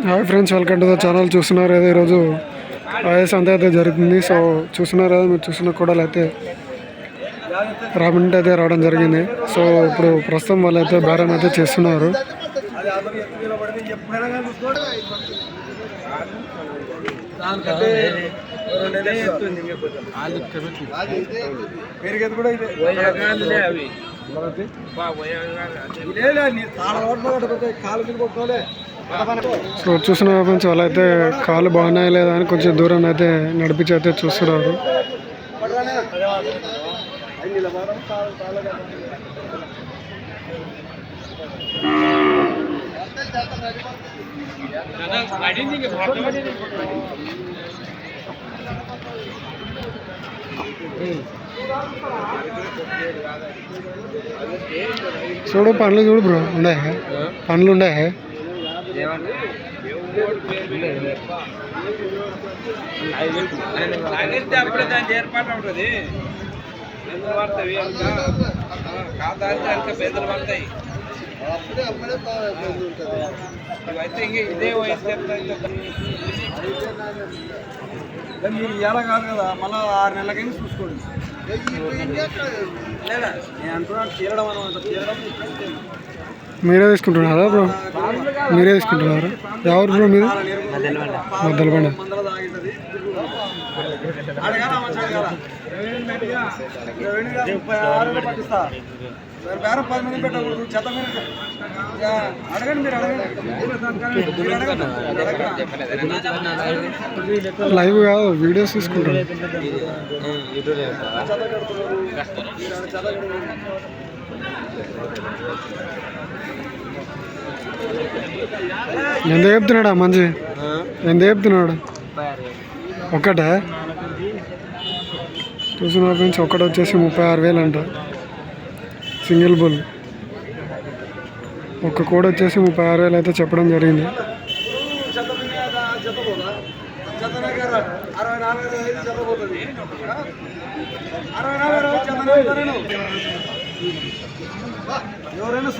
Hi friends, welcome to the channel. చూస్తున్నారు కదా, ఈరోజు ఐఎస్ అంతా అయితే జరుగుతుంది. సో చూస్తున్నారు కదా, మీరు చూస్తున్న కోడలు అయితే రామంటే అయితే రావడం జరిగింది. సో ఇప్పుడు ప్రస్తుతం వాళ్ళు అయితే బేరం అయితే చేస్తున్నారు. సో చూసిన ఫ్రెండ్స్, వాళ్ళైతే కాలు బాగున్నాయి లేదా అని కొంచెం దూరం అయితే నడిపించి అయితే చూస్తున్నారు. చూడు పండ్లు చూడు బ్రో, ఉండే పండ్లు ఉండే అప్పుడే దానికి ఏర్పాటు ఉంటుంది. ఎందుకు పడతాయి ఖాతా పేదలు పడతాయి. ఇవైతే ఇంక ఇదే వయసు మీరు ఇలా కాదు కదా, మళ్ళీ 6 నెలలకైనా చూసుకోండి. లేదా నేను అంటున్నాను, తీరడం అనమాట. తీరడం మీరే తీసుకుంటున్నారా బ్రో? మీరే తీసుకుంటున్నారా? ఎవరు బ్రో మీరు? మద్దలబండ. అడగండి, మీరు లైవ్ కాదు, వీడియోస్ తీసుకుంటారు. ఎంత చెప్తున్నాడా మంచి? ఎంత చెప్తున్నాడు? ఒక్కటే చూసిన ఫ్రెండ్స్, ఒక్కటి వచ్చేసి 36,000 అంట. సింగిల్ బుల్ ఒక్క కోడ్ వచ్చేసి 36,000 అయితే చెప్పడం జరిగింది. ఎవరైనా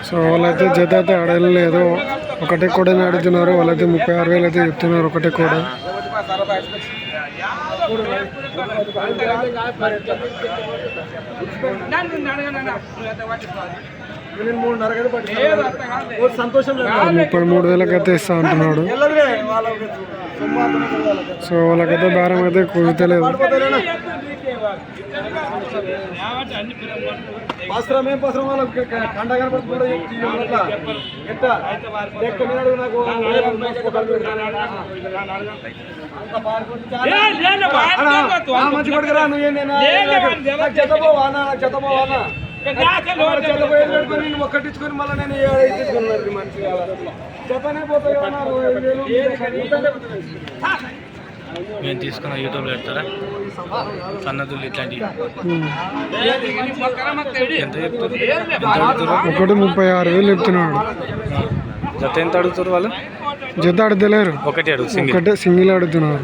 సో వాళ్ళైతే జత అయితే ఆడలేదు, ఒకటే కూడా ఆడుతున్నారు. వాళ్ళైతే 36,000 అయితే చెప్తున్నారు ఒకటే కూడా. సంతోషం 33,000 అయితే ఇస్తా అంటున్నాడు. సో వాళ్ళకైతే బేరం అయితే కుదురుతలేదు. మంచి కొడుకురా, నువ్వు ఒక్కటించుకొని మళ్ళీ నేను తీసుకున్నాను. మంచిగా చెప్పనే పోతాయి. మేము తీసుకున్న యూట్యూబ్లో పెడతారా సన్నదులు ఇట్లాంటివి? ఎంత చెప్తారు? ఒకటి 36,000 చెప్తున్నాడు. జత ఎంత అడుగుతారు వాళ్ళు? జత అడుగుతలేరు, ఒకటే అడుగు, ఒకటే సింగిల్ అడుగుతున్నారు.